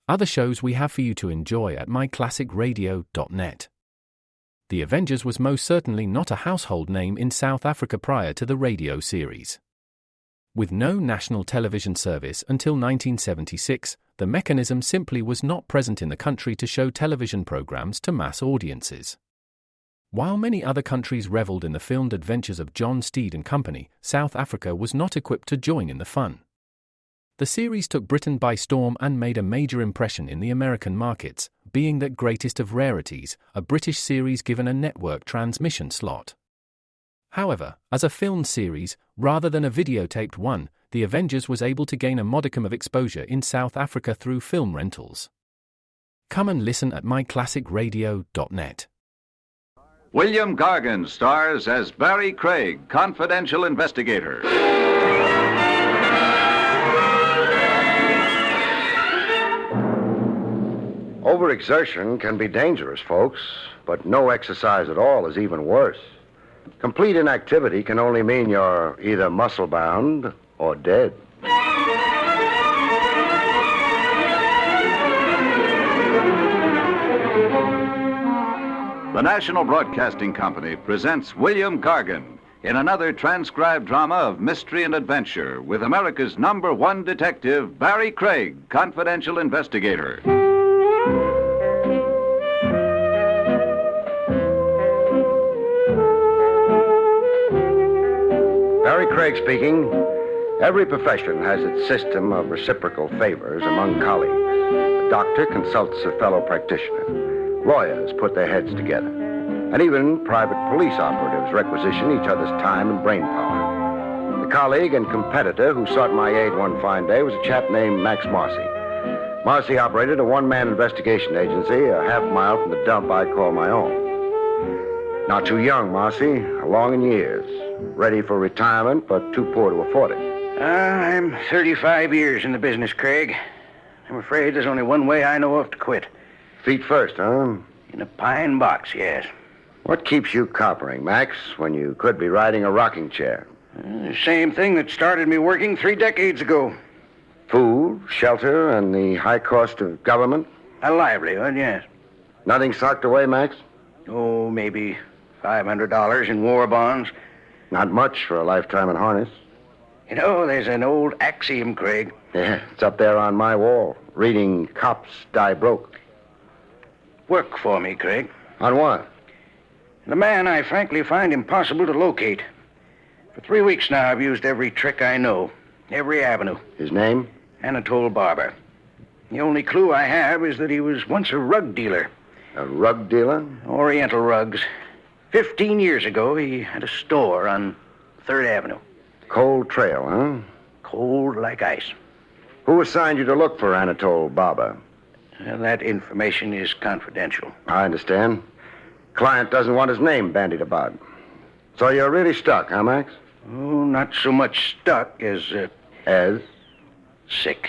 other shows we have for you to enjoy at myclassicradio.net. The Avengers was most certainly not a household name in South Africa prior to the radio series. With no national television service until 1976, the mechanism simply was not present in the country to show television programs to mass audiences. While many other countries reveled in the filmed adventures of John Steed and company, South Africa was not equipped to join in the fun. The series took Britain by storm and made a major impression in the American markets, being that greatest of rarities, a British series given a network transmission slot. However, as a filmed series, rather than a videotaped one, The Avengers was able to gain a modicum of exposure in South Africa through film rentals. Come and listen at myclassicradio.net. William Gargan stars as Barrie Craig, confidential investigator. Overexertion can be dangerous, folks, but no exercise at all is even worse. Complete inactivity can only mean you're either muscle-bound or dead. The National Broadcasting Company presents William Gargan in another transcribed drama of mystery and adventure with America's #1 detective, Barrie Craig, confidential investigator. Barrie Craig speaking. Every profession has its system of reciprocal favors among colleagues. A doctor consults a fellow practitioner. Lawyers put their heads together. And even private police operatives requisition each other's time and brainpower. The colleague and competitor who sought my aid one fine day was a chap named Max Marcy. Marcy operated a one-man investigation agency a half-mile from the dump I call my own. Not too young, Marcy, along in years. Ready for retirement, but too poor to afford it. I'm 35 years in the business, Craig. I'm afraid there's only one way I know of to quit. Feet first, huh? In a pine box, yes. What keeps you coppering, Max, when you could be riding a rocking chair? The same thing that started me working 3 decades ago. Food, shelter, and the high cost of government? A livelihood, yes. Nothing socked away, Max? Oh, maybe $500 in war bonds. Not much for a lifetime in harness. You know, there's an old axiom, Craig. Yeah, it's up there on my wall, reading Cops Die Broke. Work for me, Craig. On what? The man I frankly find impossible to locate. For 3 weeks now, I've used every trick I know, every avenue. His name? Anatole Barber. The only clue I have is that he was once a rug dealer. A rug dealer? Oriental rugs. 15 years ago, he had a store on 3rd Avenue. Cold trail, huh? Cold like ice. Who assigned you to look for Anatole Barber? That information is confidential. I understand. Client doesn't want his name bandied about. So you're really stuck, huh, Max? Oh, not so much stuck as... As? Sick.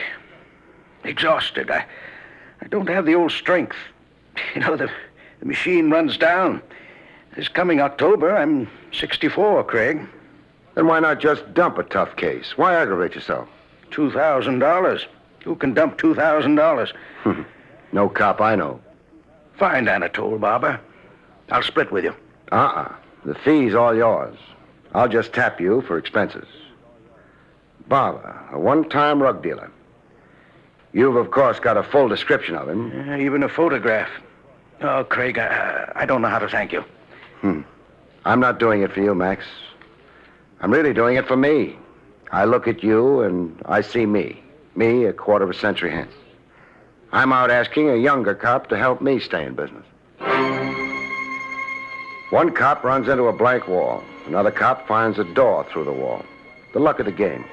Exhausted. I don't have the old strength. You know, the machine runs down. This coming October, I'm 64, Craig. Then why not just dump a tough case? Why aggravate yourself? $2,000. Who can dump $2,000? No cop I know. Find Anatole Barber. I'll split with you. The fee's all yours. I'll just tap you for expenses. Barber, a one-time rug dealer. You've, of course, got a full description of him. Even a photograph. Oh, Craig, I don't know how to thank you. I'm not doing it for you, Max. I'm really doing it for me. I look at you and I see me. Me a quarter of a century hence. I'm out asking a younger cop to help me stay in business. One cop runs into a blank wall. Another cop finds a door through the wall. The luck of the game.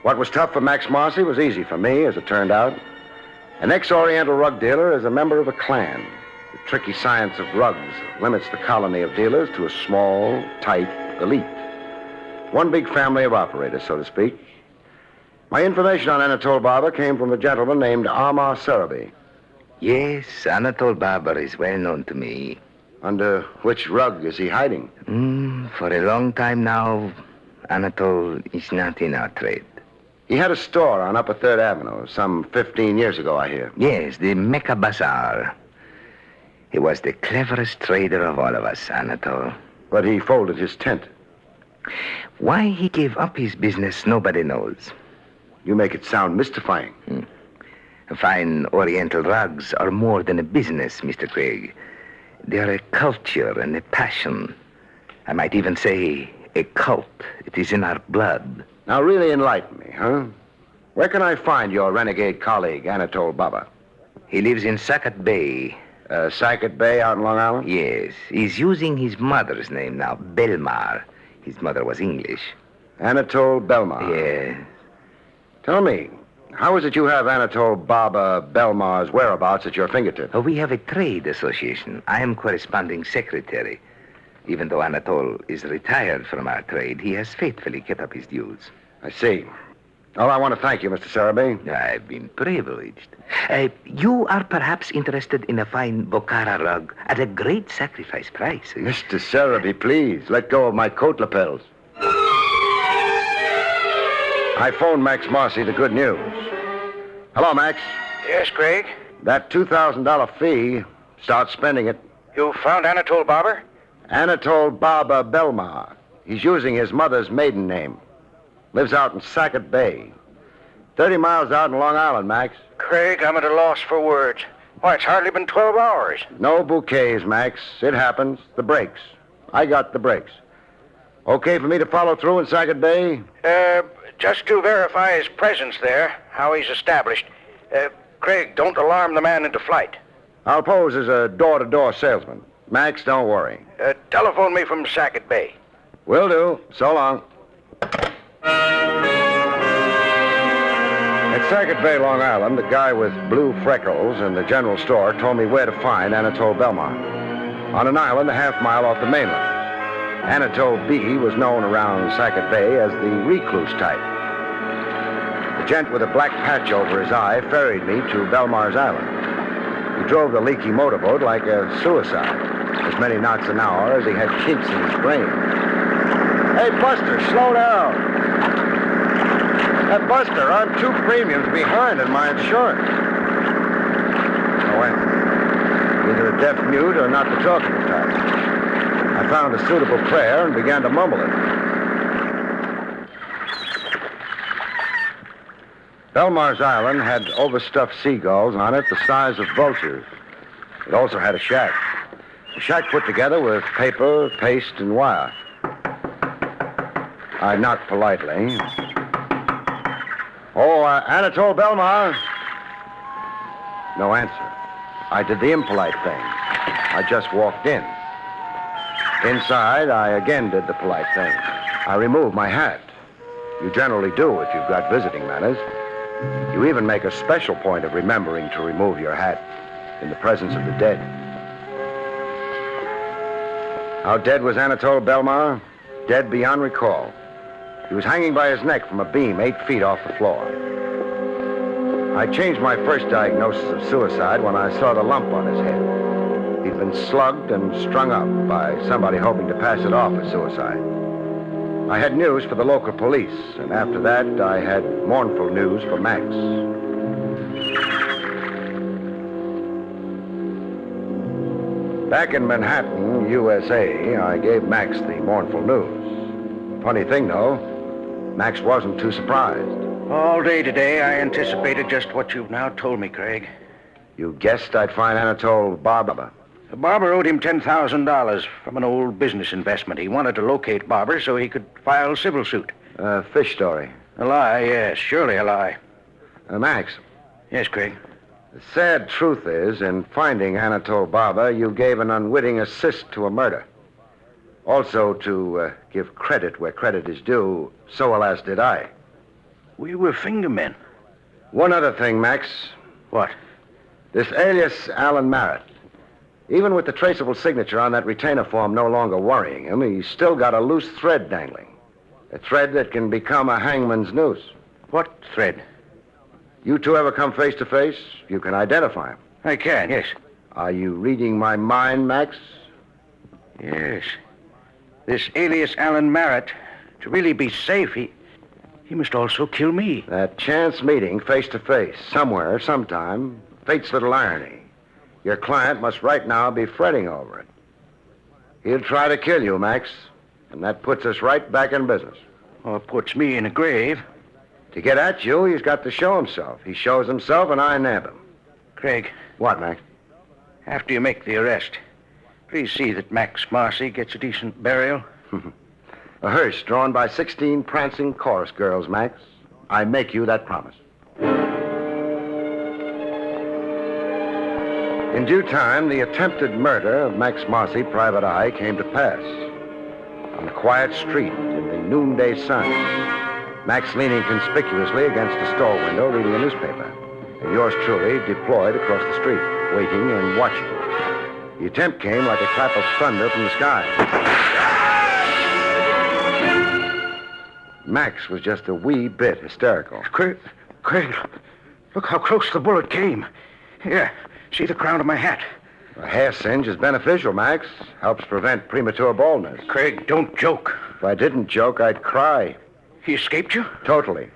What was tough for Max Marcy was easy for me, as it turned out. An ex-Oriental rug dealer is a member of a clan. The tricky science of rugs limits the colony of dealers to a small, tight elite. One big family of operators, so to speak. My information on Anatole Barber came from a gentleman named Amar Sarabi. Yes, Anatole Barber is well known to me. Under which rug is he hiding? For a long time now, Anatole is not in our trade. He had a store on Upper 3rd Avenue some 15 years ago, I hear. Yes, the Mecca Bazaar. He was the cleverest trader of all of us, Anatole. But he folded his tent. Why he gave up his business, nobody knows. You make it sound mystifying. Fine Oriental rugs are more than a business, Mr. Craig. They are a culture and a passion. I might even say a cult. It is in our blood. Now, really enlighten me, huh? Where can I find your renegade colleague, Anatole Baba? He lives in Sackett Bay. Sackett Bay out in Long Island? Yes. He's using his mother's name now, Belmar. His mother was English. Anatole Belmar. Yes. Tell me, how is it you have Anatole Baba Belmar's whereabouts at your fingertips? We have a trade association. I am corresponding secretary. Even though Anatole is retired from our trade, he has faithfully kept up his dues. I see. Well, I want to thank you, Mr. Saraby. I've been privileged. You are perhaps interested in a fine Bokhara rug at a great sacrifice price. Mr. Saraby, please, let go of my coat lapels. I phoned Max Marcy the good news. Hello, Max. Yes, Craig? That $2,000 fee, start spending it. You found Anatole Barber? Anatole Baba Belmar. He's using his mother's maiden name. Lives out in Sackett Bay. 30 miles out in Long Island, Max. Craig, I'm at a loss for words. Why, it's hardly been 12 hours. No bouquets, Max. It happens. The breaks. I got the breaks. Okay for me to follow through in Sackett Bay? Just to verify his presence there, how he's established. Craig, don't alarm the man into flight. I'll pose as a door-to-door salesman. Max, don't worry. Telephone me from Sackett Bay. Will do. So long. At Sackett Bay, Long Island, the guy with blue freckles in the general store told me where to find Anatole Belmar. On an island a half-mile off the mainland. Anatole B. was known around Sackett Bay as the recluse type. The gent with a black patch over his eye ferried me to Belmar's Island. He drove the leaky motorboat like a suicide, as many knots an hour as he had kinks in his brain. Hey, Buster, slow down. Hey, Buster, I'm 2 premiums behind in my insurance. No answer. Either a deaf mute or not the talking type. I found a suitable prayer and began to mumble it. Belmar's Island had overstuffed seagulls on it the size of vultures. It also had a shack. A shack put together with paper, paste, and wire. I knocked politely. Oh, Anatole Belmar. No answer. I did the impolite thing. I just walked in. Inside, I again did the polite thing. I removed my hat. You generally do if you've got visiting manners. You even make a special point of remembering to remove your hat in the presence of the dead. How dead was Anatole Belmar? Dead beyond recall. He was hanging by his neck from a beam 8 feet off the floor. I changed my first diagnosis of suicide when I saw the lump on his head. He'd been slugged and strung up by somebody hoping to pass it off as suicide. I had news for the local police, and after that, I had mournful news for Max. Back in Manhattan, USA, I gave Max the mournful news. Funny thing, though, Max wasn't too surprised. All day today, I anticipated just what you've now told me, Craig. You guessed I'd find Anatole Barber. Barber owed him $10,000 from an old business investment. He wanted to locate Barber so he could file civil suit. Fish story. A lie, yes, surely a lie. Max. Yes, Craig. The sad truth is, in finding Anatole Barber, you gave an unwitting assist to a murder. Also, to give credit where credit is due, so alas did I. We were fingermen. One other thing, Max. What? This alias Alan Merritt. Even with the traceable signature on that retainer form no longer worrying him, he's still got a loose thread dangling. A thread that can become a hangman's noose. What thread? You two ever come face to face? You can identify him. I can, yes. Are you reading my mind, Max? Yes. This alias Alan Merritt, to really be safe, he he must also kill me. That chance meeting, face to face, somewhere, sometime, fate's little irony. Your client must right now be fretting over it. He'll try to kill you, Max, and that puts us right back in business. Or puts me in a grave. To get at you, he's got to show himself. He shows himself, and I nab him. Craig, What, Max? after you make the arrest, please see that Max Marcy gets a decent burial. A hearse drawn by 16 prancing chorus girls, Max. I make you that promise. In due time, the attempted murder of Max Marcy, Private Eye, came to pass. On a quiet street in the noonday sun, Max leaning conspicuously against a store window reading a newspaper, and yours truly deployed across the street, waiting and watching. The attempt came like a clap of thunder from the sky. Max was just a wee bit hysterical. Craig, look how close the bullet came. Here, see the crown of my hat. A hair singe is beneficial, Max. Helps prevent premature baldness. Craig, don't joke. If I didn't joke, I'd cry. He escaped you? Totally.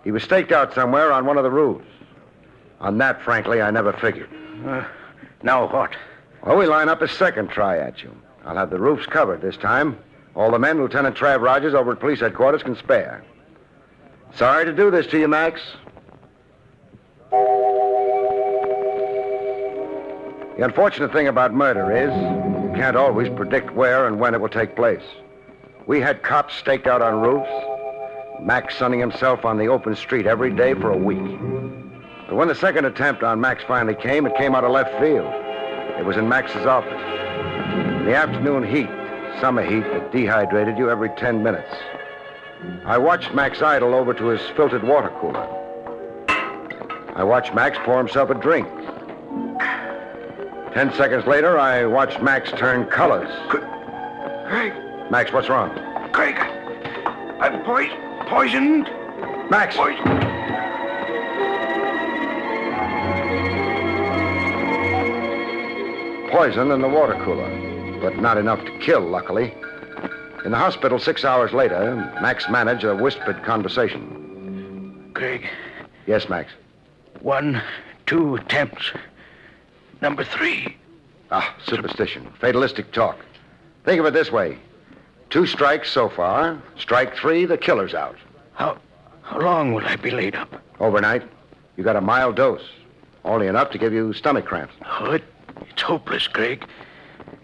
He was staked out somewhere on one of the roofs. On that, frankly, I never figured. Now what? Well, we line up a second try at you. I'll have the roofs covered this time. All the men Lieutenant Trav Rogers over at police headquarters can spare. Sorry to do this to you, Max. The unfortunate thing about murder is you can't always predict where and when it will take place. We had cops staked out on roofs, Max sunning himself on the open street every day for a week. But when the second attempt on Max finally came, it came out of left field. It was in Max's office. In the afternoon heat, summer heat that dehydrated you every 10 minutes. I watched Max idle over to his filtered water cooler. I watched Max pour himself a drink. 10 seconds later, I watched Max turn colors. Craig, Max, what's wrong? Craig, I'm poisoned. Max! Poison in the water cooler, but not enough to kill, luckily. In the hospital 6 hours later, Max managed a whispered conversation. Craig. Yes, Max. 1, 2 attempts. Number 3. Ah, superstition. Fatalistic talk. Think of it this way. 2 strikes so far. Strike 3, the killer's out. How long will I be laid up? Overnight. You got a mild dose. Only enough to give you stomach cramps. Oh, it's hopeless, Craig.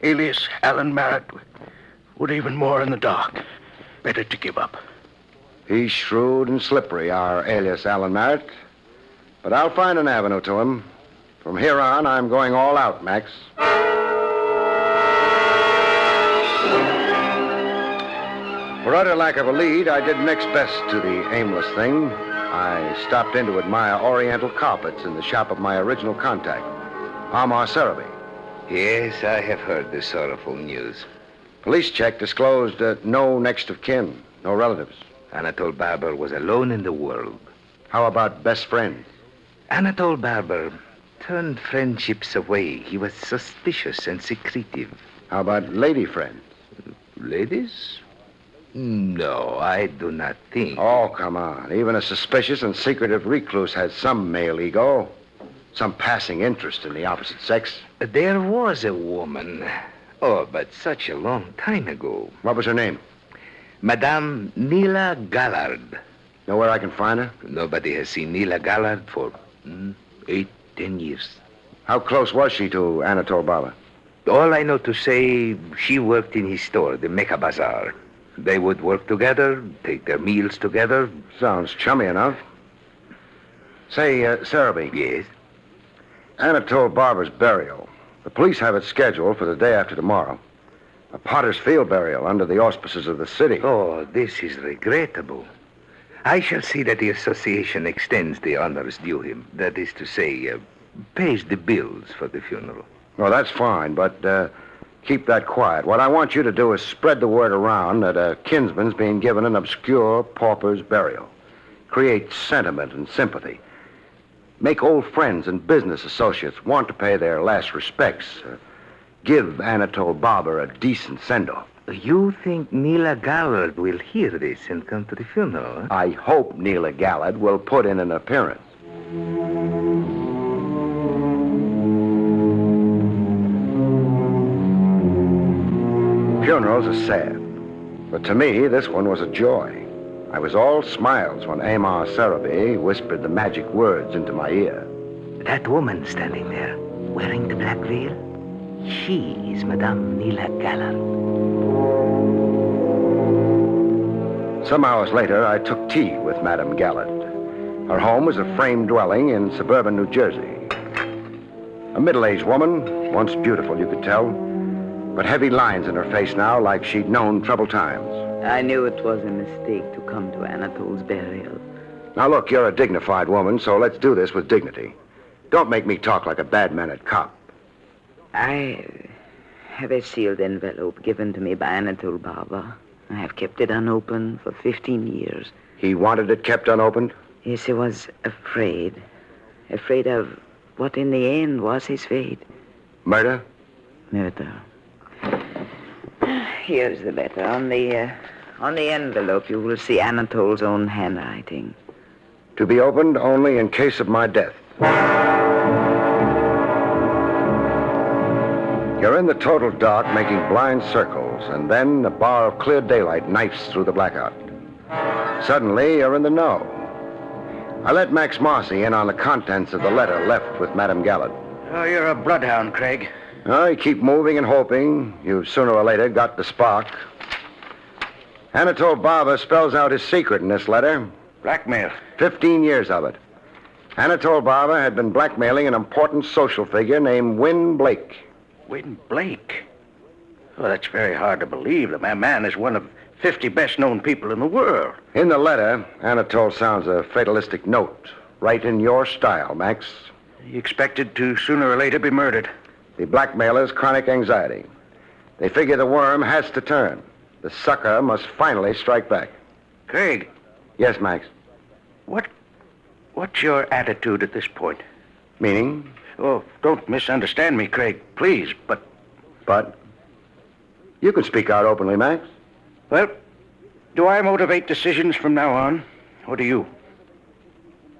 Alias Alan Marrett would even more in the dark. Better to give up. He's shrewd and slippery, our alias Alan Marrett. But I'll find an avenue to him. From here on, I'm going all out, Max. For utter lack of a lead, I did next best to the aimless thing. I stopped in to admire oriental carpets in the shop of my original contact, Amar Sarabi. Yes, I have heard the sorrowful news. Police check disclosed no next of kin, no relatives. Anatole Barber was alone in the world. How about best friends? Anatole Barber turned friendships away. He was suspicious and secretive. How about lady friends? Ladies? No, I do not think. Oh, come on. Even a suspicious and secretive recluse has some male ego. Some passing interest in the opposite sex. There was a woman. Oh, but such a long time ago. What was her name? Madame Nila Gallard. Know where I can find her? Nobody has seen Nila Gallard for 8, 10 years. How close was she to Anatole Barber? All I know to say, she worked in his store, the Mecca Bazaar. They would work together, take their meals together. Sounds chummy enough. Say, Sarabi. Yes? Anatole Barber's burial. The police have it scheduled for the day after tomorrow. A Potter's Field burial under the auspices of the city. Oh, this is regrettable. I shall see that the association extends the honors due him. That is to say, pays the bills for the funeral. Oh, that's fine, but keep that quiet. What I want you to do is spread the word around that a kinsman's being given an obscure pauper's burial. Create sentiment and sympathy. Make old friends and business associates want to pay their last respects. Give Anatole Barber a decent send-off. You think Neela Gallard will hear this and come to the funeral, huh? I hope Neela Gallard will put in an appearance. Funerals are sad, but to me, this one was a joy. I was all smiles when Amar Sarabi whispered the magic words into my ear. That woman standing there, wearing the black veil, she is Madame Neela Gallard. Some hours later, I took tea with Madame Gallard. Her home was a frame dwelling in suburban New Jersey. A middle-aged woman, once beautiful, you could tell, but heavy lines in her face now like she'd known troubled times. I knew it was a mistake to come to Anatole's burial. Now look, you're a dignified woman, so let's do this with dignity. Don't make me talk like a bad-mannered cop. I have a sealed envelope given to me by Anatole Barber. I have kept it unopened for 15 years. He wanted it kept unopened? Yes, he was afraid. Afraid of what in the end was his fate. Murder? Murder. Here's the letter. On the envelope, you will see Anatole's own handwriting. To be opened only in case of my death. You're in the total dark, making blind circles, and then a bar of clear daylight knifes through the blackout. Suddenly, you're in the know. I let Max Marcy in on the contents of the letter left with Madame Gallard. Oh, you're a bloodhound, Craig. You keep moving and hoping. You've sooner or later got the spark. Anatole Barber spells out his secret in this letter. Blackmail. 15 years of it. Anatole Barber had been blackmailing an important social figure named Win Blake. Win Blake? Oh, that's very hard to believe. The man is one of 50 best-known people in the world. In the letter, Anatole sounds a fatalistic note, right in your style, Max. He expected to sooner or later be murdered. The blackmailer's chronic anxiety. They figure the worm has to turn. The sucker must finally strike back. Craig. Yes, Max. What's your attitude at this point? Meaning? Oh, don't misunderstand me, Craig, please, but... But? You can speak out openly, Max. Well, do I motivate decisions from now on, or do you?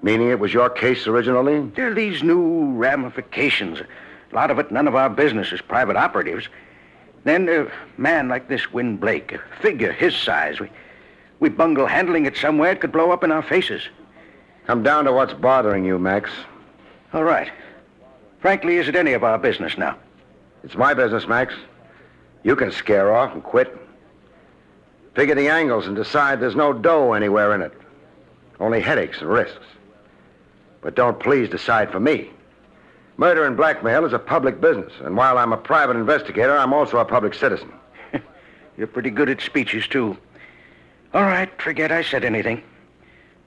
Meaning it was your case originally? There are these new ramifications. A lot of it none of our business as private operatives. Then a man like this Win Blake, a figure his size, we bungle handling it somewhere, it could blow up in our faces. Come down to what's bothering you, Max. All right. Frankly, is it any of our business now? It's my business, Max. You can scare off and quit. Figure the angles and decide there's no dough anywhere in it. Only headaches and risks. But don't please decide for me. Murder and blackmail is a public business, and while I'm a private investigator, I'm also a public citizen. You're pretty good at speeches, too. All right, forget I said anything.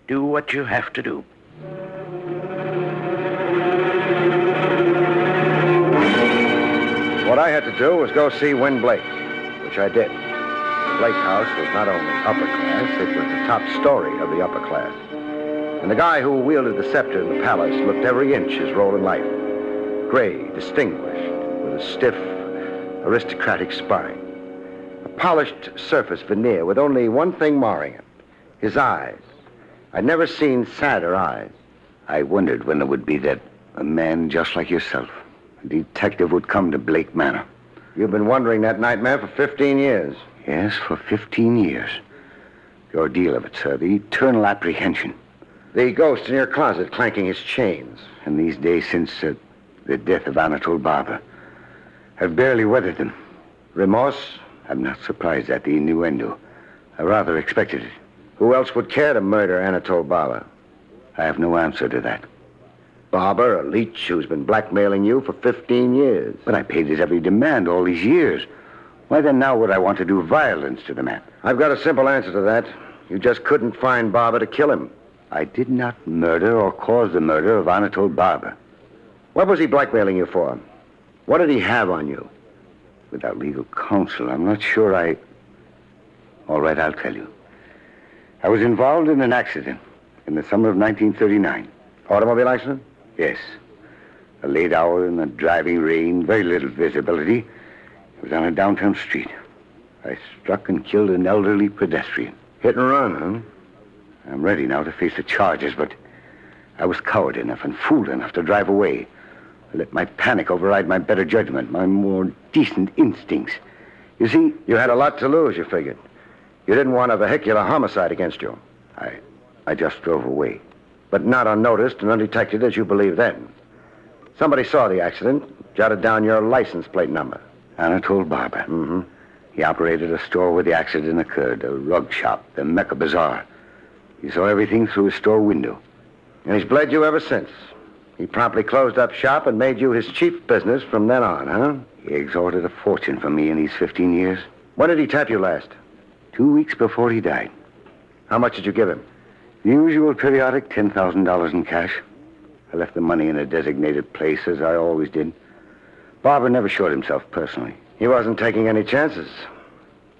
Do what you have to do. What I had to do was go see Win Blake, which I did. The Blake house was not only upper class, it was the top story of the upper class. And the guy who wielded the scepter in the palace looked every inch his role in life. Gray, distinguished, with a stiff, aristocratic spine. A polished surface veneer with only one thing marring it. His eyes. I'd never seen sadder eyes. I wondered when it would be that a man just like yourself, a detective, would come to Blake Manor. You've been wondering that nightmare for 15 years. Yes, for 15 years. The ordeal of it, sir, the eternal apprehension. The ghost in your closet clanking his chains. And these days since the death of Anatole Barber, I've barely weathered them. Remorse? I'm not surprised at the innuendo. I rather expected it. Who else would care to murder Anatole Barber? I have no answer to that. Barber, a leech who's been blackmailing you for 15 years. But I paid his every demand all these years. Why then now would I want to do violence to the man? I've got a simple answer to that. You just couldn't find Barber to kill him. I did not murder or cause the murder of Anatole Barber. What was he blackmailing you for? What did he have on you? Without legal counsel, I'm not sure I... All right, I'll tell you. I was involved in an accident in the summer of 1939. Automobile accident? Yes. A late hour in the driving rain, very little visibility. It was on a downtown street. I struck and killed an elderly pedestrian. Hit and run, huh? I'm ready now to face the charges, but I was coward enough and fool enough to drive away. I let my panic override my better judgment, my more decent instincts. You see, you had a lot to lose, you figured. You didn't want a vehicular homicide against you. I just drove away. But not unnoticed and undetected as you believed then. Somebody saw the accident, jotted down your license plate number. Anatole Barber. Mm-hmm. He operated a store where the accident occurred, a rug shop, the Mecca Bazaar. He saw everything through his store window. And he's bled you ever since. He promptly closed up shop and made you his chief business from then on, huh? He extorted a fortune from me in these 15 years. When did he tap you last? 2 weeks before he died. How much did you give him? The usual periodic $10,000 in cash. I left the money in a designated place, as I always did. Barber never showed himself personally. He wasn't taking any chances.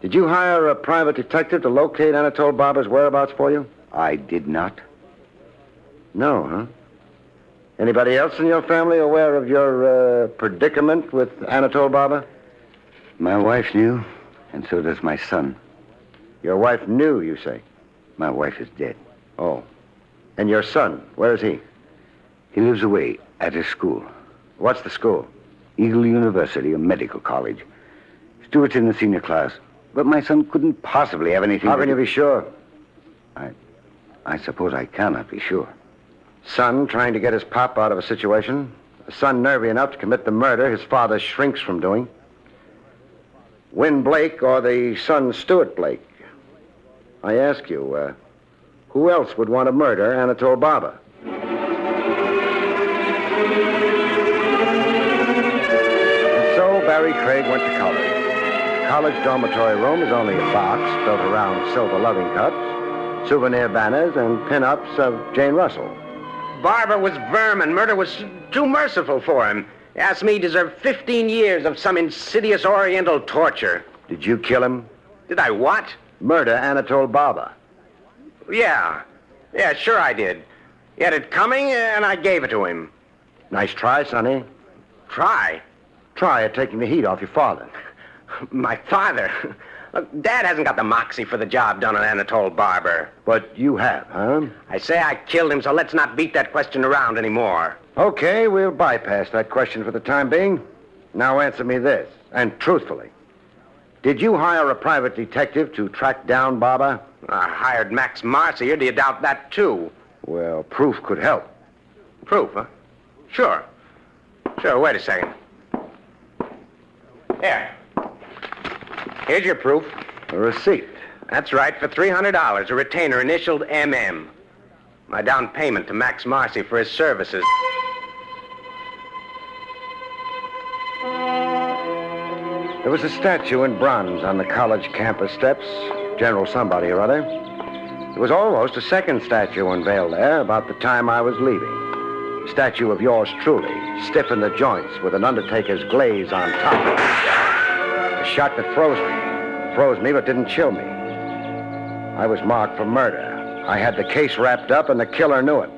Did you hire a private detective to locate Anatole Barber's whereabouts for you? I did not. No, huh? Anybody else in your family aware of your predicament with Anatole Barber? My wife knew, and so does my son. Your wife knew, you say? My wife is dead. Oh. And your son, where is he? He lives away at his school. What's the school? Eagle University, a medical college. Stuart's in the senior class. But my son couldn't possibly have anything. How can you be sure? I suppose I cannot be sure. Son trying to get his pop out of a situation. A son nervy enough to commit the murder his father shrinks from doing. Win Blake or the son Stuart Blake? I ask you, who else would want to murder Anatole Barber? And so Barrie Craig went to college. The college dormitory room is only a box built around silver loving cups, souvenir banners, and pin-ups of Jane Russell. Barber was vermin. Murder was too merciful for him. He asked me he deserved 15 years of some insidious oriental torture. Did you kill him? Did I what? Murder Anatole Barber. Yeah, sure I did. He had it coming, and I gave it to him. Nice try, Sonny. Try? Try at taking the heat off your father. My father? Look, Dad hasn't got the moxie for the job done on Anatole Barber. But you have, huh? I say I killed him, so let's not beat that question around anymore. Okay, we'll bypass that question for the time being. Now answer me this, and truthfully. Did you hire a private detective to track down Barber? I hired Max Marcy. Or do you doubt that, too? Well, proof could help. Proof, huh? Sure, wait a second. Here. Here's your proof. A receipt. That's right, for $300, a retainer initialed MM. My down payment to Max Marcy for his services. There was a statue in bronze on the college campus steps. General somebody or other. There was almost a second statue unveiled there about the time I was leaving. A statue of yours truly, stiff in the joints with an undertaker's glaze on top. A shot that froze me but didn't chill me. I was marked for murder. I had the case wrapped up and the killer knew it.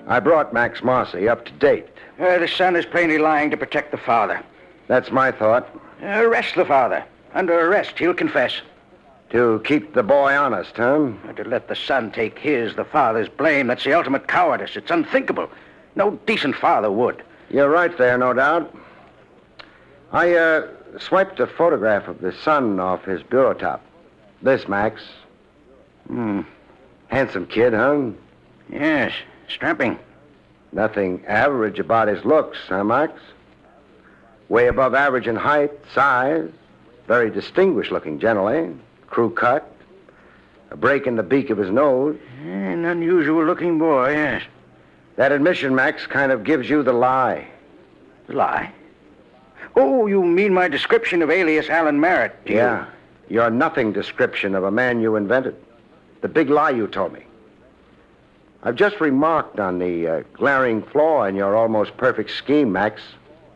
I brought Max Marcy up to date. The son is plainly lying to protect the father. That's my thought. Arrest the father. Under arrest, he'll confess. To keep the boy honest, huh? To let the son take the father's blame, that's the ultimate cowardice. It's unthinkable. No decent father would. You're right there, no doubt. I swiped a photograph of the son off his bureau top. This, Max. Handsome kid, huh? Yes, strapping. Nothing average about his looks, huh, Max? Way above average in height, size. Very distinguished looking generally. Crew cut. A break in the beak of his nose. An unusual looking boy, yes. That admission, Max, kind of gives you the lie. The lie? Oh, you mean my description of alias Alan Merritt? Yeah. Your nothing description of a man you invented. The big lie you told me. I've just remarked on the glaring flaw in your almost perfect scheme, Max.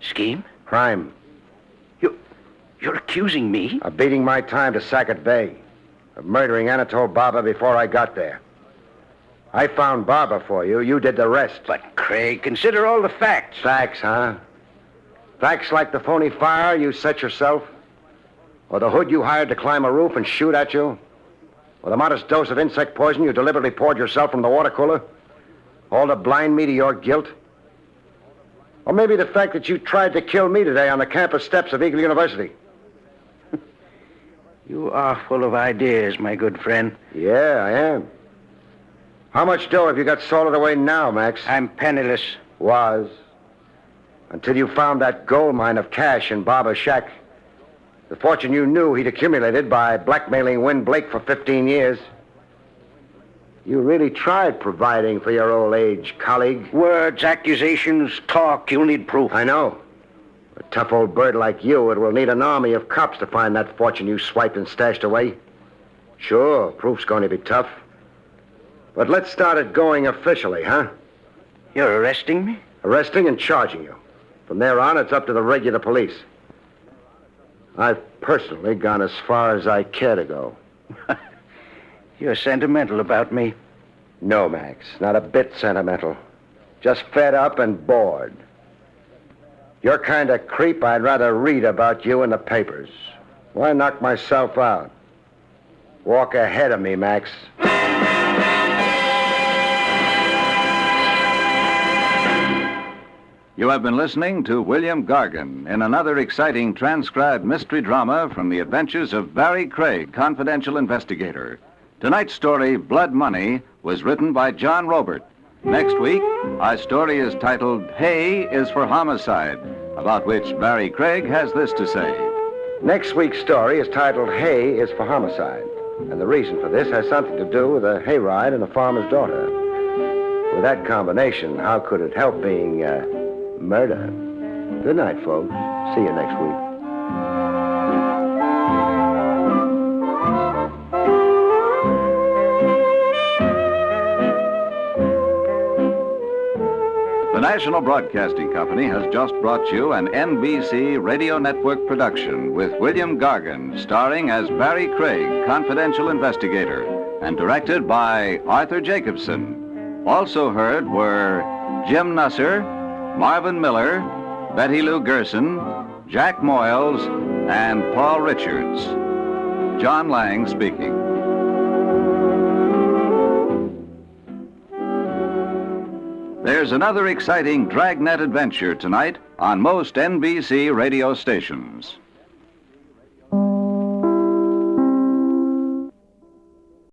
Scheme? Crime. You're accusing me? Of beating my time to Sackett Bay. Of murdering Anatole Barber before I got there. I found Barber for you. You did the rest. But, Craig, consider all the facts. Facts, huh? Facts like the phony fire you set yourself? Or the hood you hired to climb a roof and shoot at you? Or the modest dose of insect poison you deliberately poured yourself from the water cooler? All to blind me to your guilt? Or maybe the fact that you tried to kill me today on the campus steps of Eagle University? You are full of ideas, my good friend. Yeah, I am. How much dough have you got salted away now, Max? I'm penniless. Was. Until you found that gold mine of cash in Barber's shack. The fortune you knew he'd accumulated by blackmailing Win Blake for 15 years. You really tried providing for your old age colleague. Words, accusations, talk. You'll need proof. I know. A tough old bird like you, it will need an army of cops to find that fortune you swiped and stashed away. Sure, proof's going to be tough. But let's start it going officially, huh? You're arresting me? Arresting and charging you. From there on, it's up to the regular police. I've personally gone as far as I care to go. You're sentimental about me. No, Max, not a bit sentimental. Just fed up and bored. Your kind of creep, I'd rather read about you in the papers. Why knock myself out? Walk ahead of me, Max. You have been listening to William Gargan in another exciting transcribed mystery drama from the adventures of Barrie Craig, confidential investigator. Tonight's story, Blood Money, was written by John Robert. Next week, our story is titled Hay is for Homicide, about which Barrie Craig has this to say. Next week's story is titled Hay is for Homicide. And the reason for this has something to do with a hayride and a farmer's daughter. With that combination, how could it help being, murder? Good night, folks. See you next week. The National Broadcasting Company has just brought you an NBC Radio Network production with William Gargan, starring as Barrie Craig, confidential investigator, and directed by Arthur Jacobson. Also heard were Jim Nusser, Marvin Miller, Betty Lou Gerson, Jack Moyles, and Paul Richards. John Lang speaking. There's another exciting Dragnet adventure tonight on most NBC radio stations.